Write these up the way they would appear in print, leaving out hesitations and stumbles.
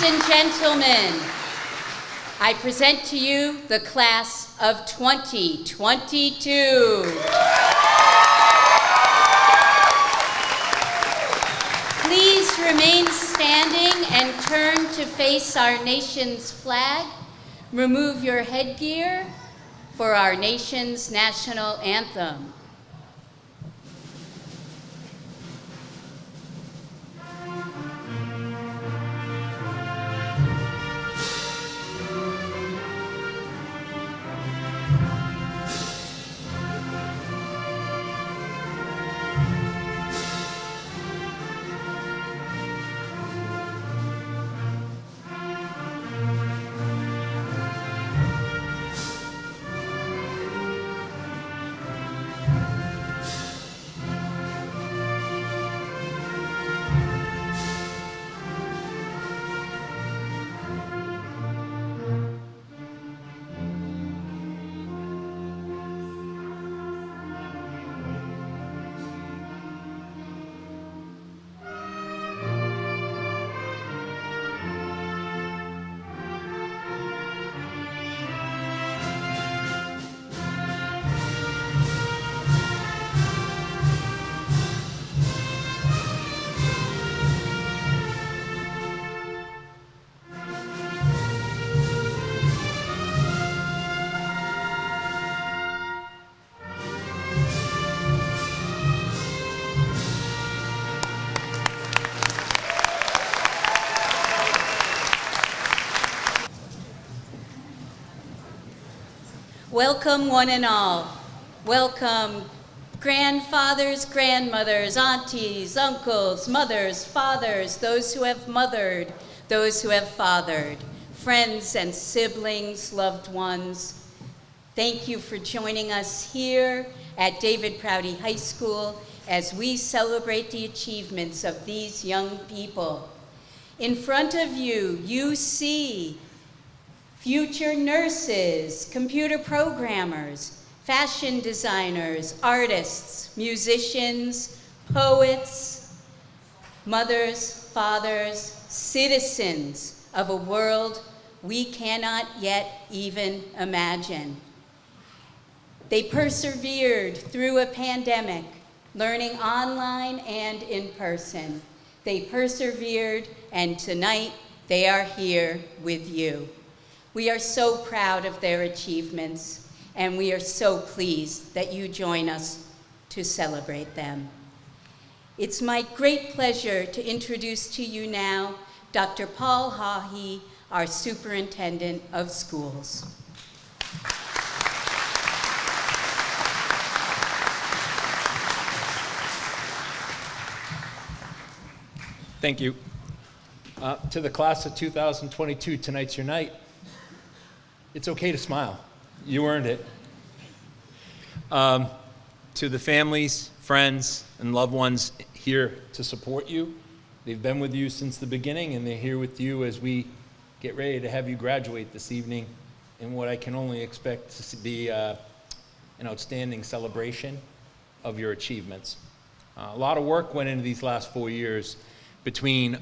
and gentlemen, I present to you the class of 2022. Please remain standing and turn to face our nation's flag. Remove your headgear for our nation's national anthem. Welcome, one and all. Welcome, grandfathers, grandmothers, aunties, uncles, mothers, fathers, those who have mothered, those who have fathered, friends and siblings, loved ones. Thank you for joining us here at David Prouty High School as we celebrate the achievements of these young people. In front of you, you see future nurses, computer programmers, fashion designers, artists, musicians, poets, mothers, fathers, citizens of a world we cannot yet even imagine. They persevered through a pandemic, learning online and in person. They persevered, and tonight they are here with you. We are so proud of their achievements, and we are so pleased that you join us to celebrate them. It's my great pleasure to introduce to you now Dr. Paul Haughey, our Superintendent of Schools. Thank you. To the class of 2022, tonight's your night. It's okay to smile. You earned it. To the families, friends, and loved ones here to support you, they've been with you since the beginning, and they're here with you as we get ready to have you graduate this evening in what I can only expect to be an outstanding celebration of your achievements. A lot of work went into these last 4 years between,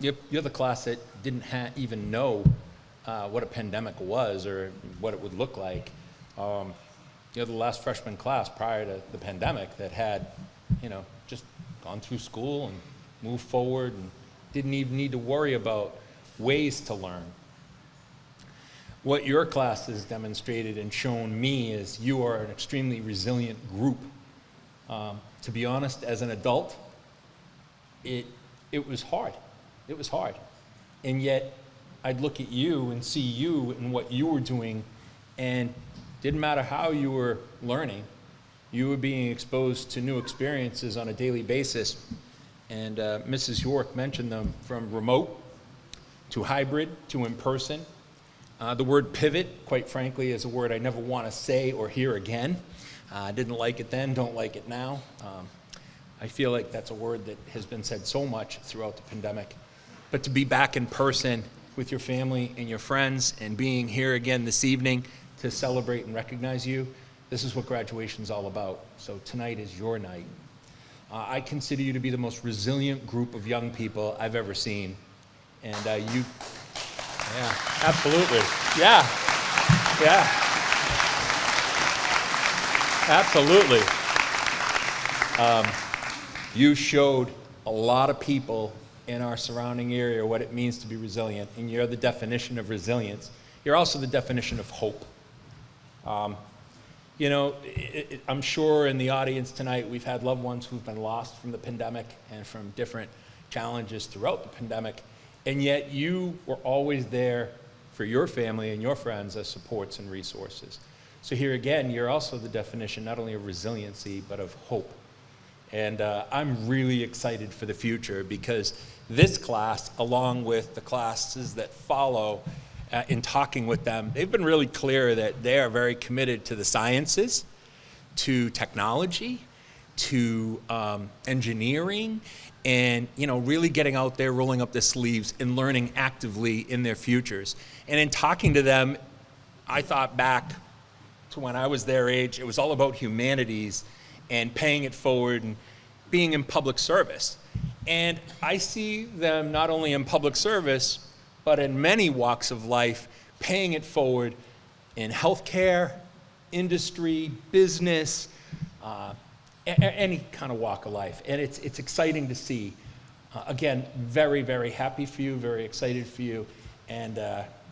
you're the class that didn't even know what a pandemic was or what it would look like. You're the last freshman class prior to the pandemic that had, just gone through school and moved forward and didn't even need to worry about ways to learn. What your class has demonstrated and shown me is you are an extremely resilient group. To be honest, as an adult, it was hard. It was hard. And yet, I'd look at you and see you and what you were doing, and didn't matter how you were learning, you were being exposed to new experiences on a daily basis. And Mrs. York mentioned them, from remote to hybrid to in-person. The word pivot, quite frankly, is a word I never want to say or hear again. I didn't like it then, don't like it now. I feel like that's a word that has been said so much throughout the pandemic. But to be back in person with your family and your friends and being here again this evening to celebrate and recognize you, this is what graduation's all about. So tonight is your night. I consider you to be the most resilient group of young people I've ever seen. And yeah, absolutely. Yeah, yeah, absolutely. You showed a lot of people in our surrounding area what it means to be resilient, and you're the definition of resilience. You're also the definition of hope. You know, I'm sure in the audience tonight we've had loved ones who've been lost from the pandemic and from different challenges throughout the pandemic, and yet you were always there for your family and your friends as supports and resources. So here again, you're also the definition not only of resiliency, but of hope. And I'm really excited for the future because this class, along with the classes that follow, in talking with them, they've been really clear that they are very committed to the sciences, to technology, to engineering, and really getting out there, rolling up their sleeves, and learning actively in their futures. And in talking to them, I thought back to when I was their age. It was all about humanities and paying it forward and being in public service. And I see them not only in public service, but in many walks of life, paying it forward in healthcare, industry, business, any kind of walk of life. And it's exciting to see. Again, very, very happy for you, very excited for you. And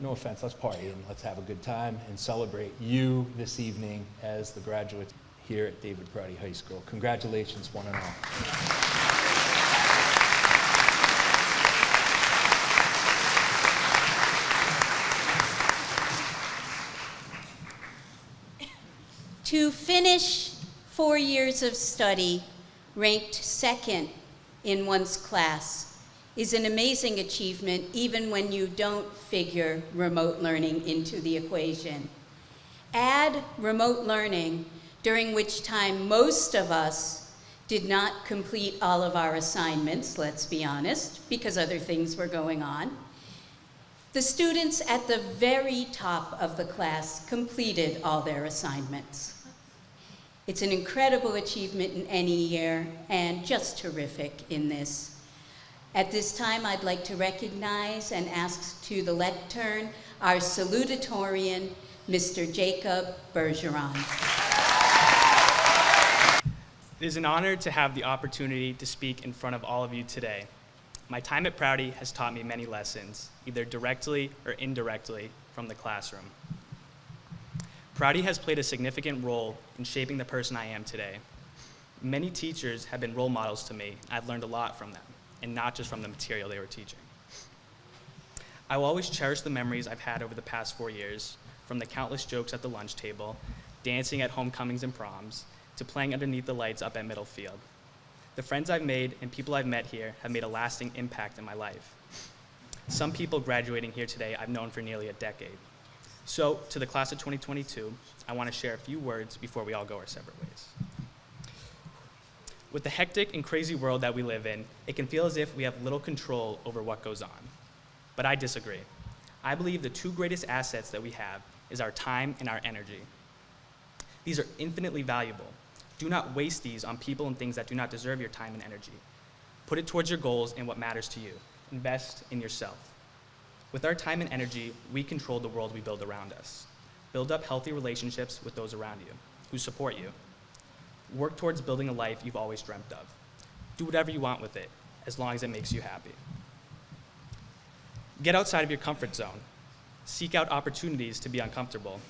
no offense, let's party and let's have a good time and celebrate you this evening as the graduates here at David Prouty High School. Congratulations, one and all. To finish 4 years of study, ranked second in one's class, is an amazing achievement even when you don't figure remote learning into the equation. Add remote learning, during which time most of us did not complete all of our assignments, let's be honest, because other things were going on. The students at the very top of the class completed all their assignments. It's an incredible achievement in any year, and just terrific in this. At this time, I'd like to recognize and ask to the lectern our salutatorian, Mr. Jacob Bergeron. It is an honor to have the opportunity to speak in front of all of you today. My time at Prouty has taught me many lessons, either directly or indirectly from the classroom. Prouty has played a significant role in shaping the person I am today. Many teachers have been role models to me. I've learned a lot from them, and not just from the material they were teaching. I will always cherish the memories I've had over the past 4 years, from the countless jokes at the lunch table, dancing at homecomings and proms, to playing underneath the lights up at Middlefield. The friends I've made and people I've met here have made a lasting impact in my life. Some people graduating here today I've known for nearly a decade. So, to the class of 2022, I want to share a few words before we all go our separate ways. With the hectic and crazy world that we live in, it can feel as if we have little control over what goes on. But I disagree. I believe the two greatest assets that we have is our time and our energy. These are infinitely valuable. Do not waste these on people and things that do not deserve your time and energy. Put it towards your goals and what matters to you. Invest in yourself. With our time and energy, we control the world we build around us. Build up healthy relationships with those around you, who support you. Work towards building a life you've always dreamt of. Do whatever you want with it, as long as it makes you happy. Get outside of your comfort zone. Seek out opportunities to be uncomfortable,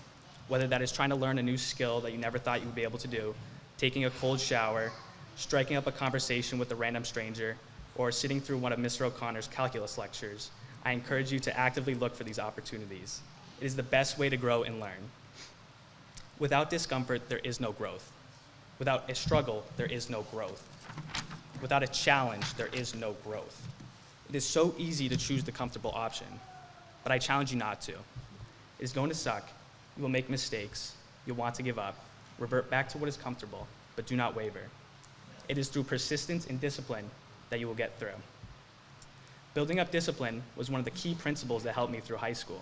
whether that is trying to learn a new skill that you never thought you would be able to do, taking a cold shower, striking up a conversation with a random stranger, or sitting through one of Mr. O'Connor's calculus lectures. I encourage you to actively look for these opportunities. It is the best way to grow and learn. Without discomfort, there is no growth. Without a struggle, there is no growth. Without a challenge, there is no growth. It is so easy to choose the comfortable option, but I challenge you not to. It is going to suck. You will make mistakes. You'll want to give up. Revert back to what is comfortable, but do not waver. It is through persistence and discipline that you will get through. Building up discipline was one of the key principles that helped me through high school.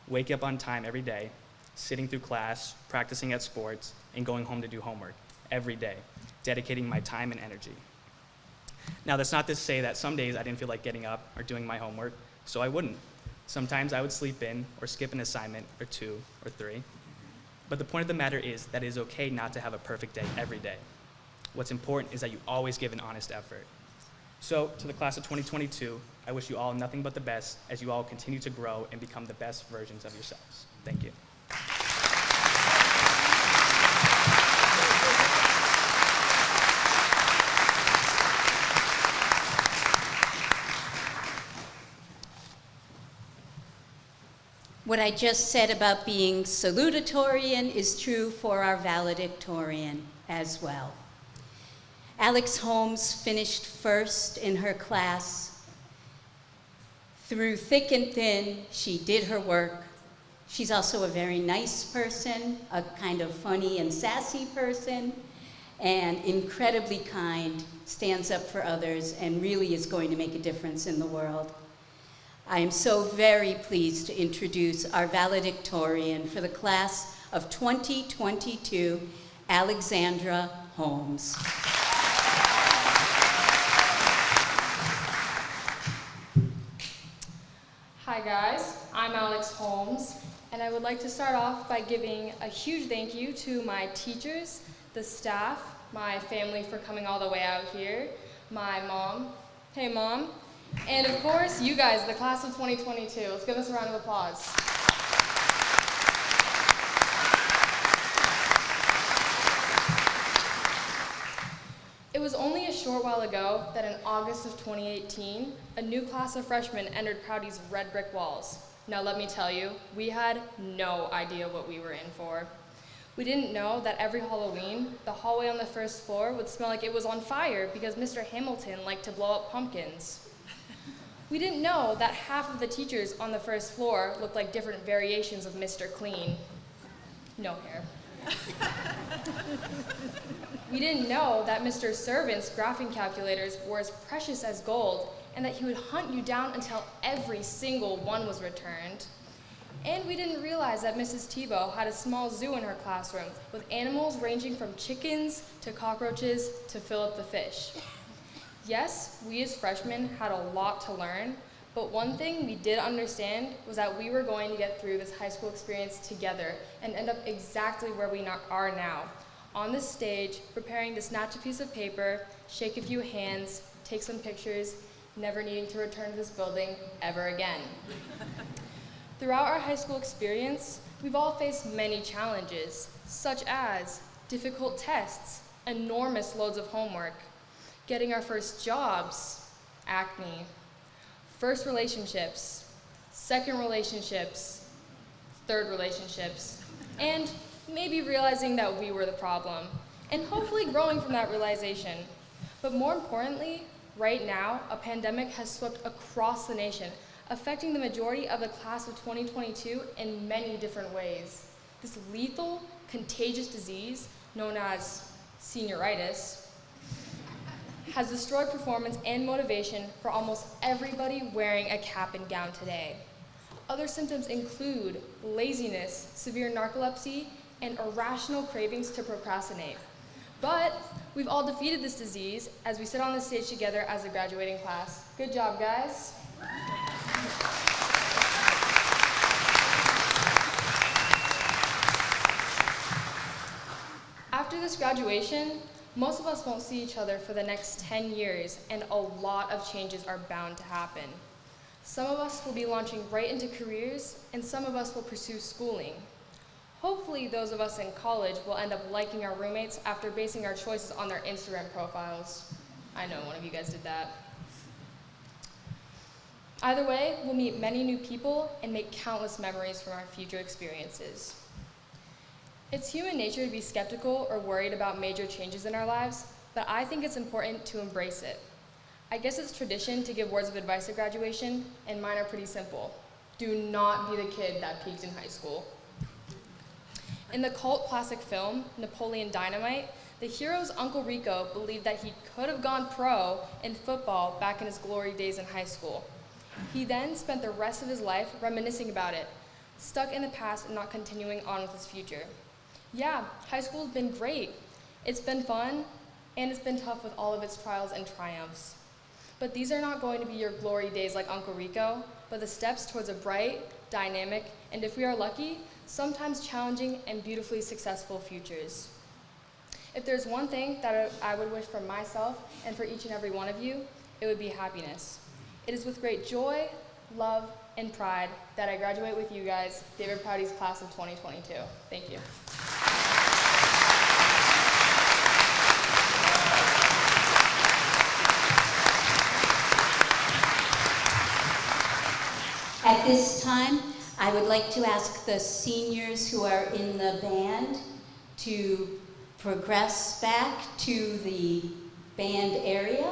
Wake up on time every day, sitting through class, practicing at sports, and going home to do homework every day, dedicating my time and energy. Now, that's not to say that some days I didn't feel like getting up or doing my homework, So I wouldn't. Sometimes I would sleep in or skip an assignment or 2 or 3. But the point of the matter is that it is okay not to have a perfect day every day. What's important is that you always give an honest effort. So to the class of 2022, I wish you all nothing but the best as you all continue to grow and become the best versions of yourselves. Thank you. What I just said about being salutatorian is true for our valedictorian as well. Alex Holmes finished first in her class. Through thick and thin, she did her work. She's also a very nice person, a kind of funny and sassy person, and incredibly kind, stands up for others, and really is going to make a difference in the world. I am so very pleased to introduce our valedictorian for the class of 2022, Alexandra Holmes. Hi guys, I'm Alex Holmes, and I would like to start off by giving a huge thank you to my teachers, the staff, my family for coming all the way out here, my mom, hey mom, and of course you guys, the class of 2022. Let's give us a round of applause. It was only a short while ago that in August of 2018, a new class of freshmen entered Prouty's red brick walls. Now let me tell you, we had no idea what we were in for. We didn't know that every Halloween, the hallway on the first floor would smell like it was on fire because Mr. Hamilton liked to blow up pumpkins. We didn't know that half of the teachers on the first floor looked like different variations of Mr. Clean. No hair. We didn't know that Mr. Servant's graphing calculators were as precious as gold and that he would hunt you down until every single one was returned. And we didn't realize that Mrs. Tebow had a small zoo in her classroom with animals ranging from chickens to cockroaches to Philip the fish. Yes, we as freshmen had a lot to learn, but one thing we did understand was that we were going to get through this high school experience together and end up exactly where we are now, on this stage, preparing to snatch a piece of paper, shake a few hands, take some pictures, never needing to return to this building ever again. Throughout our high school experience, we've all faced many challenges, such as difficult tests, enormous loads of homework, getting our first jobs, acne, first relationships, second relationships, third relationships, and maybe realizing that we were the problem, and hopefully growing from that realization. But more importantly, right now, a pandemic has swept across the nation, affecting the majority of the class of 2022 in many different ways. This lethal, contagious disease, known as senioritis, has destroyed performance and motivation for almost everybody wearing a cap and gown today. Other symptoms include laziness, severe narcolepsy, and irrational cravings to procrastinate. But we've all defeated this disease as we sit on this stage together as a graduating class. Good job, guys. After this graduation, most of us won't see each other for the next 10 years, and a lot of changes are bound to happen. Some of us will be launching right into careers, and some of us will pursue schooling. Hopefully, those of us in college will end up liking our roommates after basing our choices on their Instagram profiles. I know one of you guys did that. Either way, we'll meet many new people and make countless memories from our future experiences. It's human nature to be skeptical or worried about major changes in our lives, but I think it's important to embrace it. I guess it's tradition to give words of advice at graduation, and mine are pretty simple. Do not be the kid that peaked in high school. In the cult classic film, Napoleon Dynamite, the hero's Uncle Rico believed that he could have gone pro in football back in his glory days in high school. He then spent the rest of his life reminiscing about it, stuck in the past and not continuing on with his future. Yeah, high school's been great. It's been fun, and it's been tough with all of its trials and triumphs. But these are not going to be your glory days like Uncle Rico. but the steps towards a bright, dynamic, and if we are lucky, sometimes challenging and beautifully successful futures. If there's one thing that I would wish for myself and for each and every one of you, it would be happiness. It is with great joy, love, and pride that I graduate with you guys, David Prouty's class of 2022. Thank you. At this time, I would like to ask the seniors who are in the band to progress back to the band area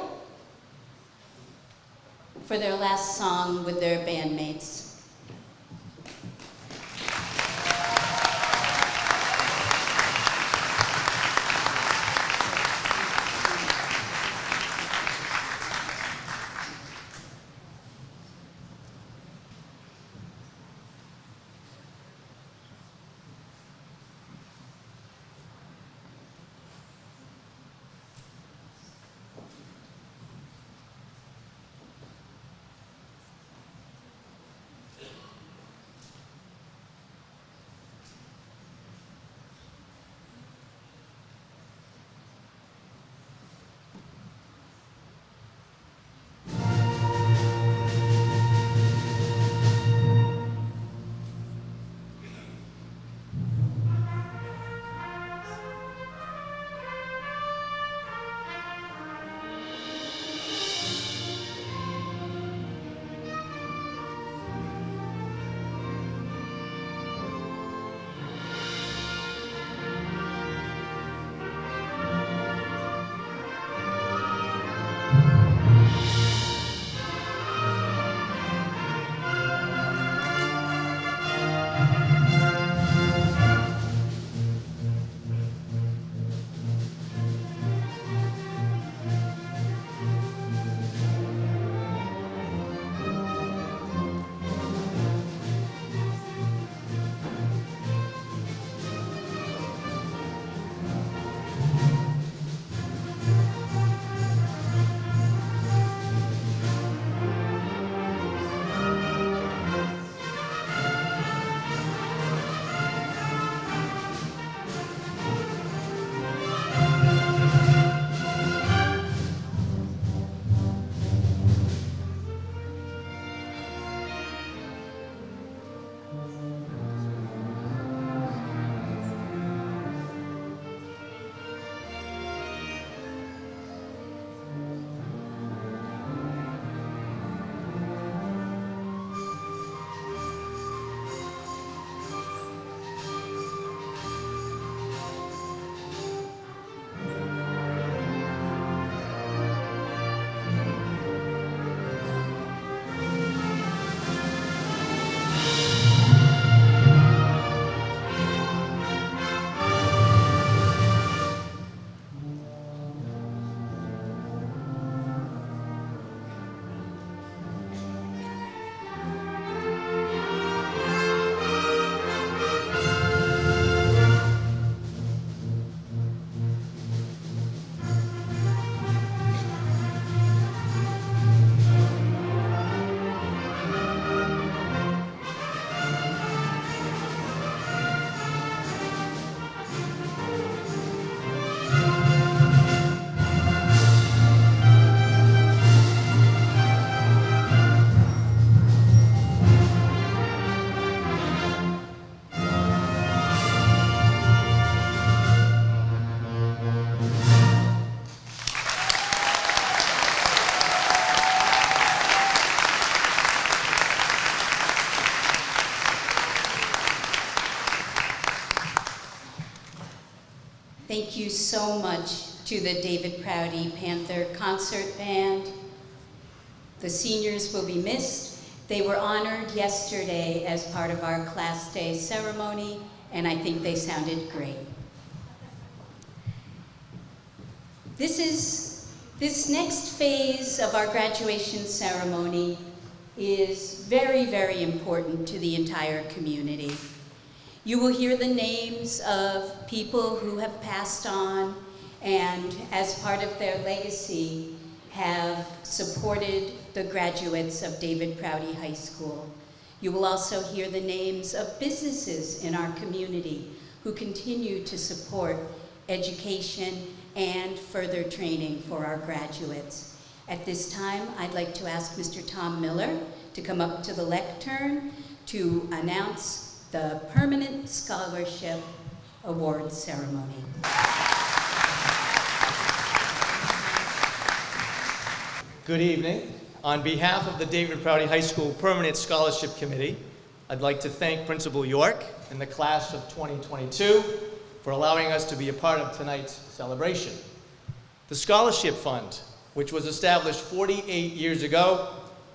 for their last song with their bandmates. Thank you so much to the David Prouty Panther Concert Band. The seniors will be missed. They were honored yesterday as part of our Class Day ceremony, and I think they sounded great. This next phase of our graduation ceremony is very, very important to the entire community. You will hear the names of people who have passed on and, as part of their legacy, have supported the graduates of David Prouty High School. You will also hear the names of businesses in our community who continue to support education and further training for our graduates. At this time, I'd like to ask Mr. Tom Miller to come up to the lectern to announce the Permanent Scholarship Award ceremony. Good evening. On behalf of the David Prouty High School Permanent Scholarship Committee, I'd like to thank Principal York and the class of 2022 for allowing us to be a part of tonight's celebration. The Scholarship Fund, which was established 48 years ago,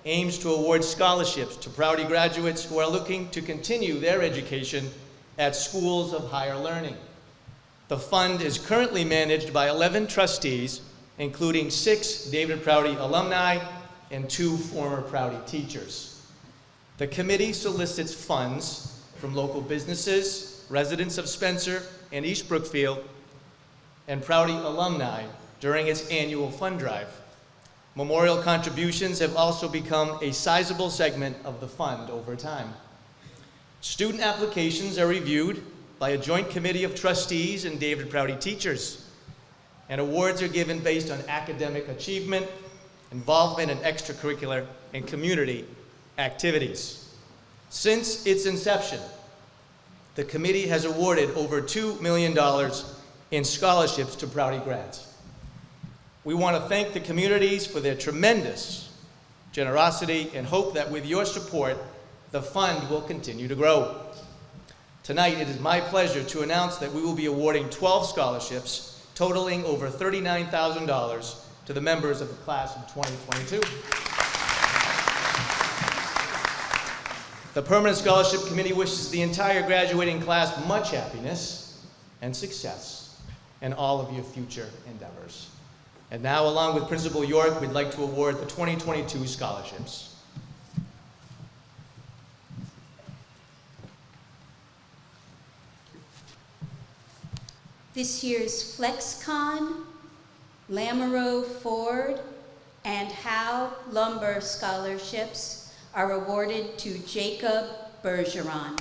aims to award scholarships to Prouty graduates who are looking to continue their education at schools of higher learning. The fund is currently managed by 11 trustees, including 6 David Prouty alumni and 2 former Prouty teachers. The committee solicits funds from local businesses, residents of Spencer and East Brookfield, and Prouty alumni during its annual fund drive. Memorial contributions have also become a sizable segment of the fund over time. Student applications are reviewed by a joint committee of trustees and David Prouty teachers, and awards are given based on academic achievement, involvement in extracurricular and community activities. Since its inception, the committee has awarded over $2 million in scholarships to Prouty grads. We want to thank the communities for their tremendous generosity and hope that with your support, the fund will continue to grow. Tonight, it is my pleasure to announce that we will be awarding 12 scholarships totaling over $39,000 to the members of the class of 2022. The Permanent Scholarship Committee wishes the entire graduating class much happiness and success in all of your future endeavors. And now, along with Principal York, we'd like to award the 2022 scholarships. This year's FlexCon, Lamoureux Ford, and Howe Lumber scholarships are awarded to Jacob Bergeron.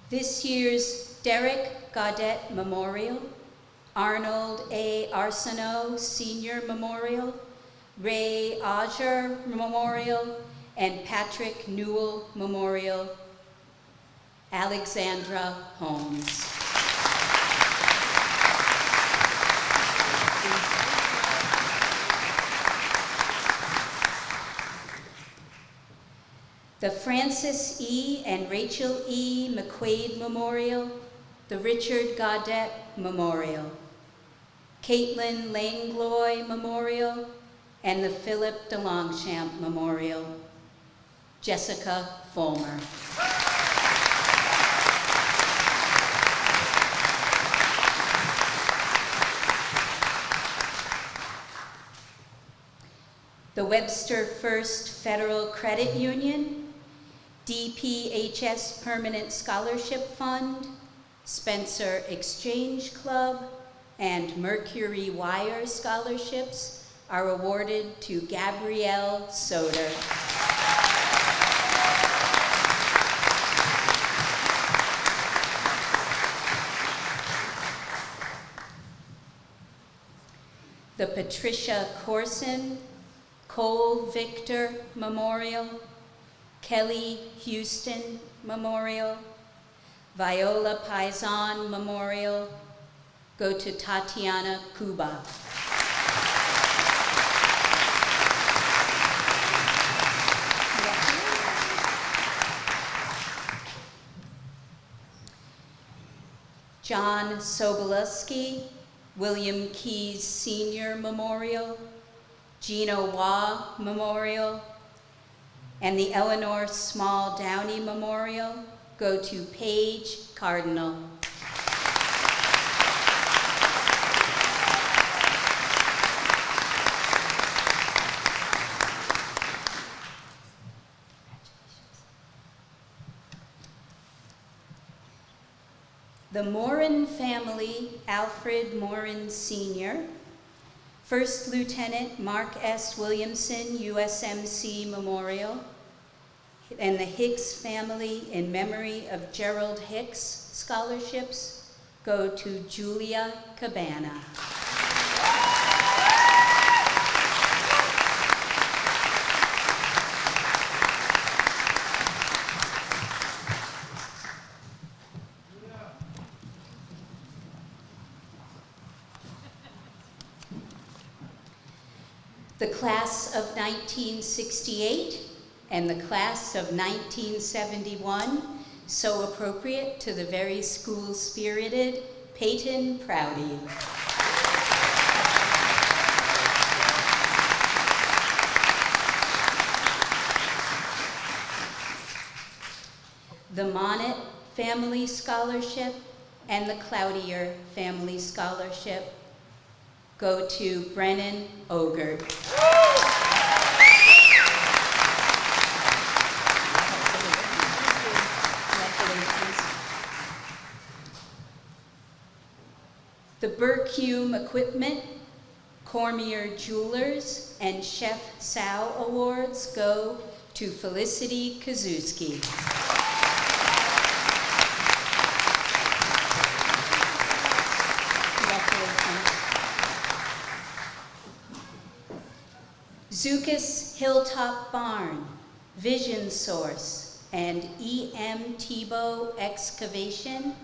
This year's Derek Gaudet Memorial, Arnold A. Arsenault Senior Memorial, Ray Auger Memorial, and Patrick Newell Memorial, Alexandra Holmes. The Francis E. and Rachel E. McQuaid Memorial, the Richard Gaudet Memorial, Caitlin Langlois Memorial, and the Philip DeLongchamp Memorial. Jessica Fulmer. The Webster First Federal Credit Union, DPHS Permanent Scholarship Fund, Spencer Exchange Club, and Mercury Wire scholarships are awarded to Gabrielle Soder. The Patricia Corson Cole Victor Memorial, Kelly Houston Memorial, Viola Paisan Memorial go to Tatiana Kuba. John Sobolewski, William Keyes Senior Memorial, Gino Waugh Memorial, and the Eleanor Small Downey Memorial go to Paige Cardinal. the Morin family, Alfred Morin Sr., First Lieutenant Mark S. Williamson, USMC Memorial, and the Hicks family in memory of Gerald Hicks scholarships go to Julia Cabana. The class of 1968 and the class of 1971, so appropriate to the very school-spirited Peyton Prouty. The Monnet Family Scholarship and the Cloutier Family Scholarship go to Brennan Ogert. The Burke-Hume Equipment, Cormier Jewelers, and Chef Sow Awards go to Felicity Kazuski. Zukas Hilltop Barn, Vision Source, and E.M. Tebow Excavation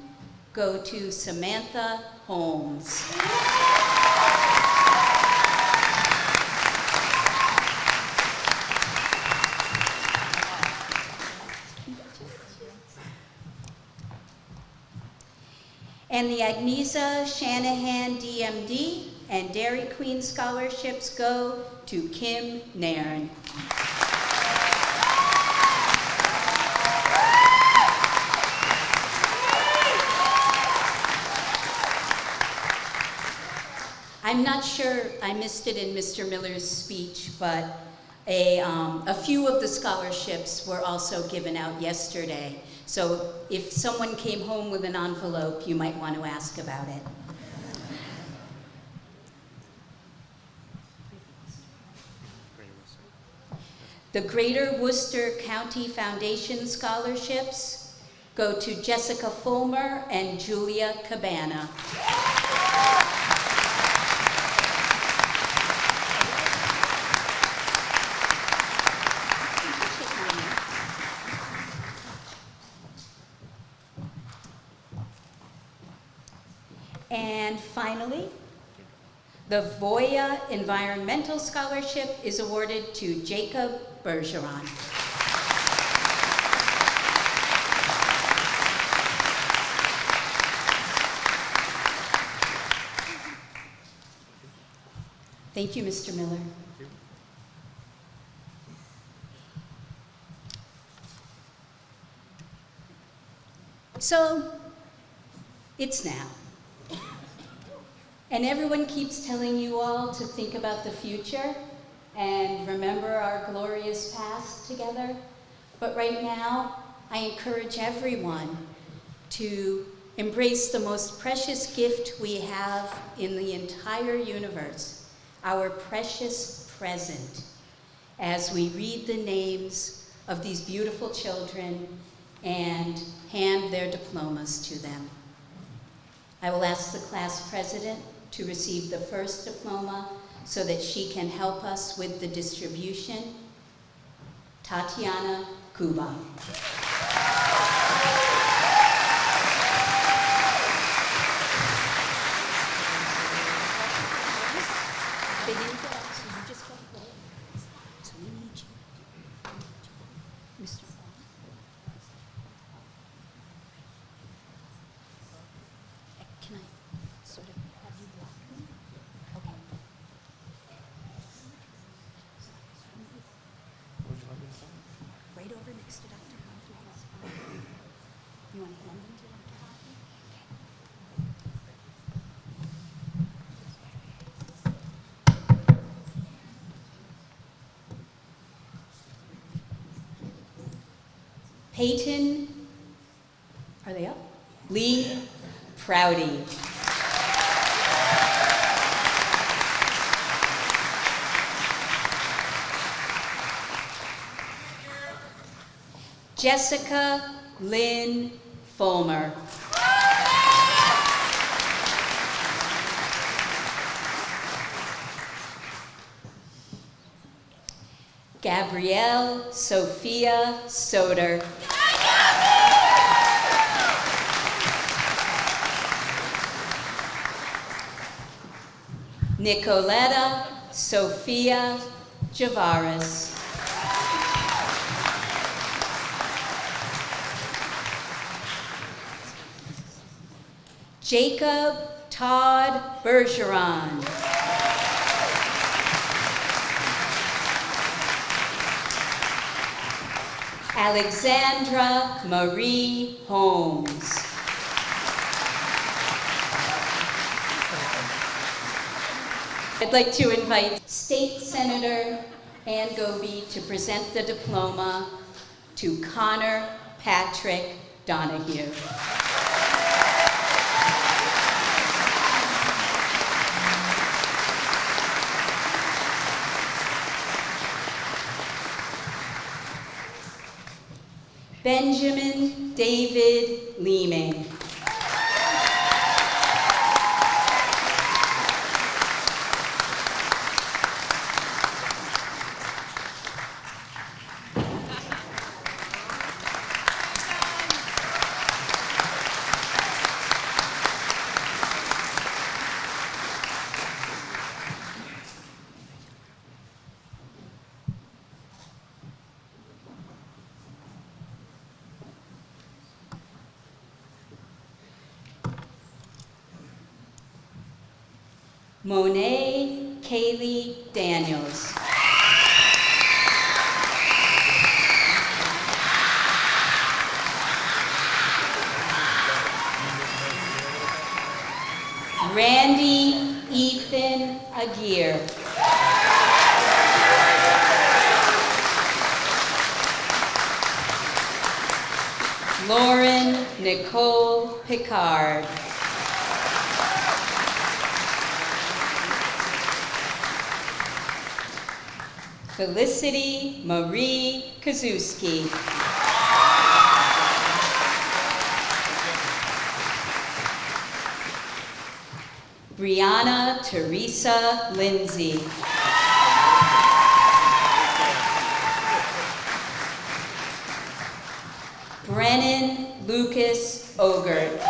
go to Samantha Holmes. And the Agnesa Shanahan DMD and Dairy Queen scholarships go to Kim Nairn. I'm not sure I missed it in Mr. Miller's speech, but a few of the scholarships were also given out yesterday. So if someone came home with an envelope, you might want to ask about it. The Greater Worcester County Foundation scholarships go to Jessica Fulmer and Julia Cabana. And finally, the Voya Environmental Scholarship is awarded to Jacob Bergeron. Thank you, Mr. Miller. So, it's now. And everyone keeps telling you all to think about the future and remember our glorious past together. But right now, I encourage everyone to embrace the most precious gift we have in the entire universe, our precious present, as we read the names of these beautiful children and hand their diplomas to them. I will ask the class president to receive the first diploma so that she can help us with the distribution. Tatiana Kuba. They didn't get up, so you just go away. So we need you. Mr. Bond. Can I sort of have you block me? Okay. Right over next to Dr. Hoffman. You want to hand them to Dr. Hoffman? Peyton, are they up? Lee Prouty. Jessica Lynn Fulmer. Gabrielle Sophia Soder. Nicoletta Sophia Javaris. Jacob Todd Bergeron. Alexandra Marie Holmes. I'd like to invite State Senator Ann Goby to present the diploma to Connor Patrick Donahue. Benjamin David Leeming. Monet Kaylee Daniels. Randy Ethan Aguirre. Lauren Nicole Picard. Felicity Marie Kazuski. Brianna Teresa Lindsay. Brennan Lucas Ogert.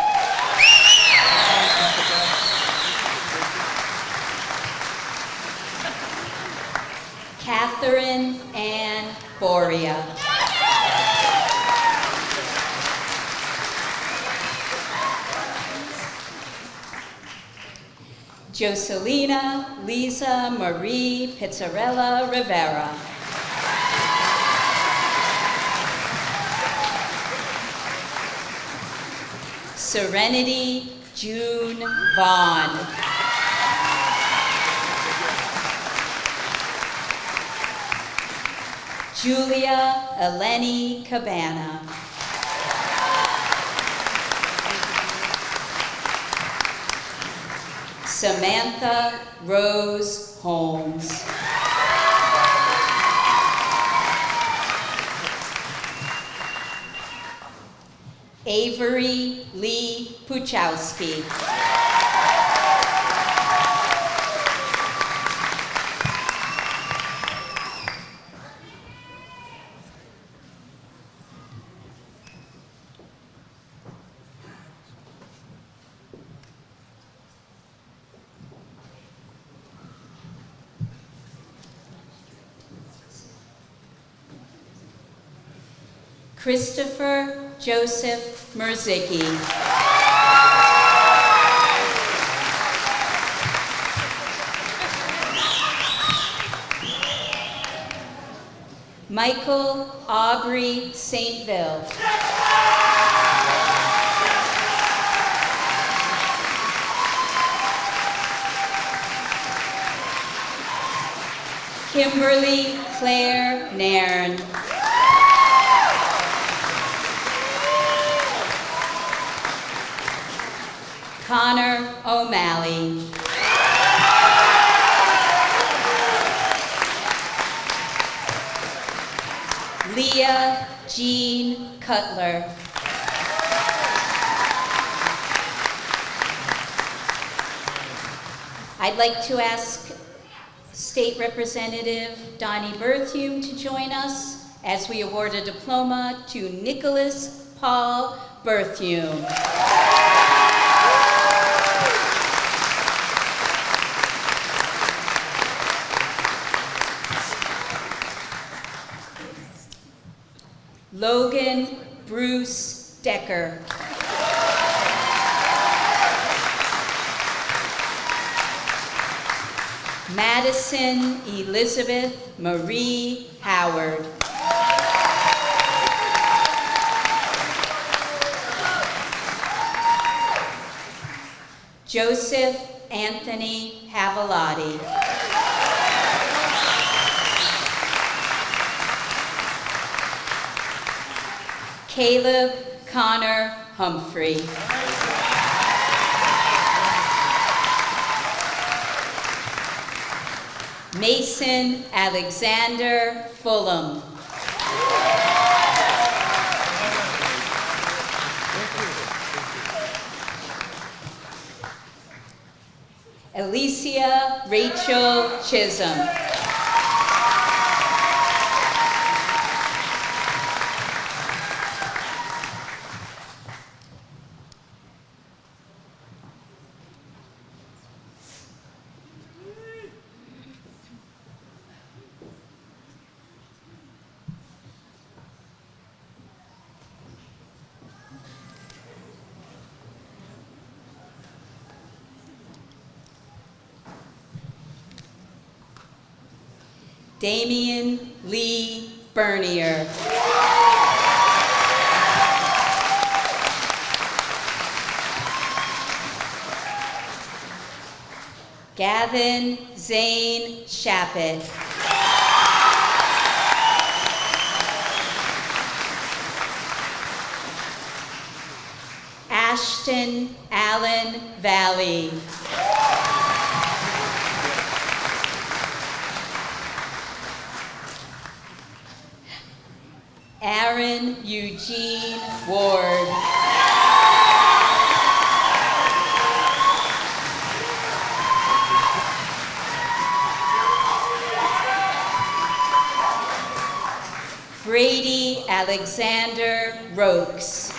Catherine Ann Boria. Joselina Lisa Marie Pizzarella Rivera. Serenity June Vaughn. Julia Eleni Cabana. Samantha Rose Holmes. Avery Lee Puchowski. Christopher Joseph Merzicki. Michael Aubrey Saintville. Kimberly Claire Nairn. Connor O'Malley. Leah Jean Cutler. I'd like to ask State Representative Donnie Berthume to join us as we award a diploma to Nicholas Paul Berthume. Logan Bruce Decker. Madison Elizabeth Marie Howard. Joseph Anthony Havelotti. Caleb Connor Humphrey. Mason Alexander Fulham. Alicia Rachel Chisholm. Damian Lee Bernier. Gavin Zane Shappett. Ashton Allen Valley. Aaron Eugene Ward. Brady Alexander Rokes.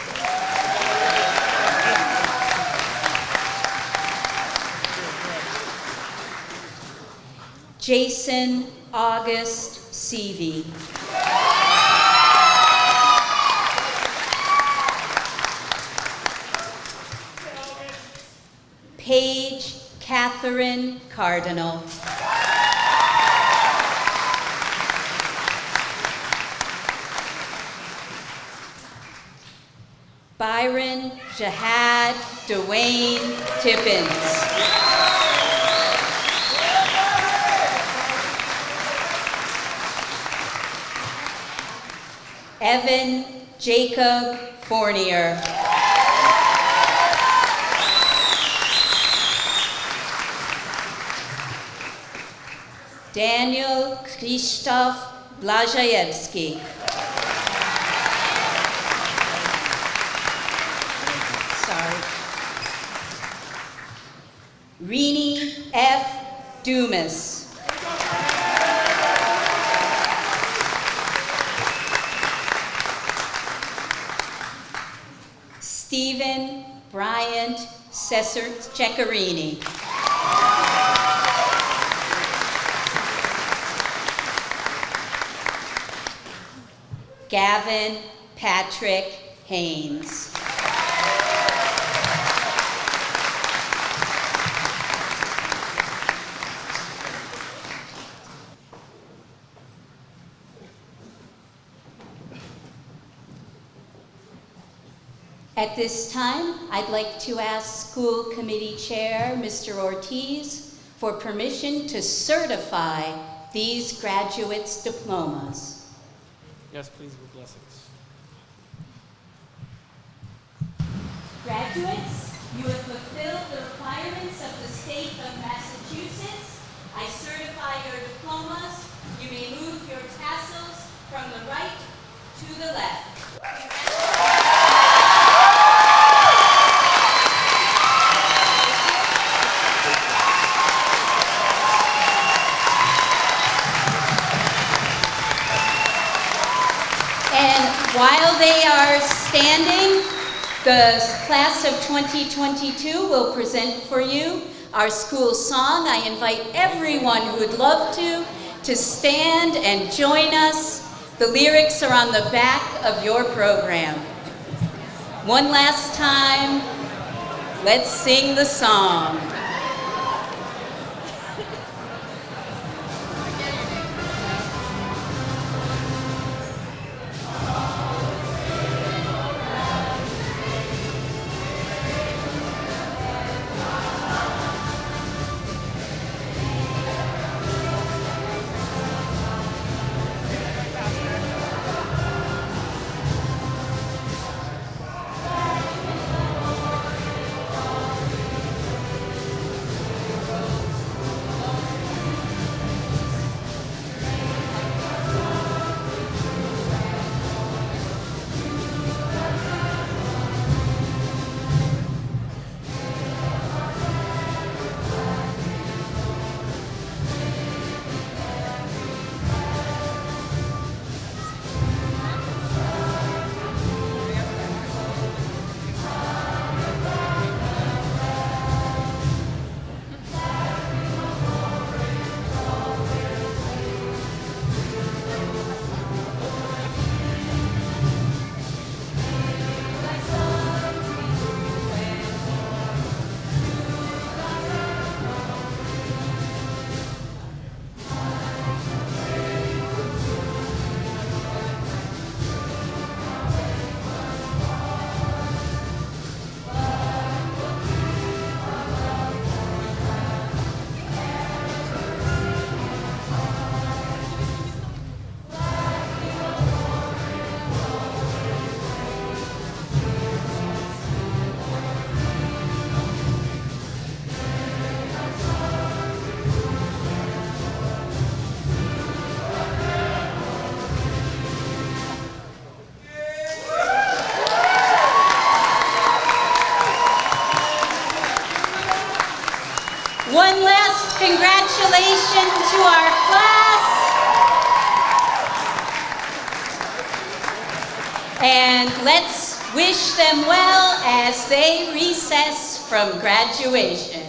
Jason August Seavey. Paige Catherine Cardinal. Byron Jihad Dwayne Tippins. Evan Jacob Fournier. Daniel Krzysztof Blazajewski. Sorry. Rini F. Dumas. Stephen Bryant Ceccarini. Gavin Patrick Haynes. At this time, I'd like to ask School Committee Chair, Mr. Ortiz, for permission to certify these graduates' diplomas. Yes, please, with blessings. Graduates, You have fulfilled the requirements of the state of Massachusetts. I certify your diplomas. You may move your tassels from the right to the left. And while they are standing, the class of 2022 will present for you our school song. I invite everyone who would love to stand and join us. The lyrics are on the back of your program. One last time, let's sing the song. One last congratulations to our class. And let's wish them well as they recess from graduation.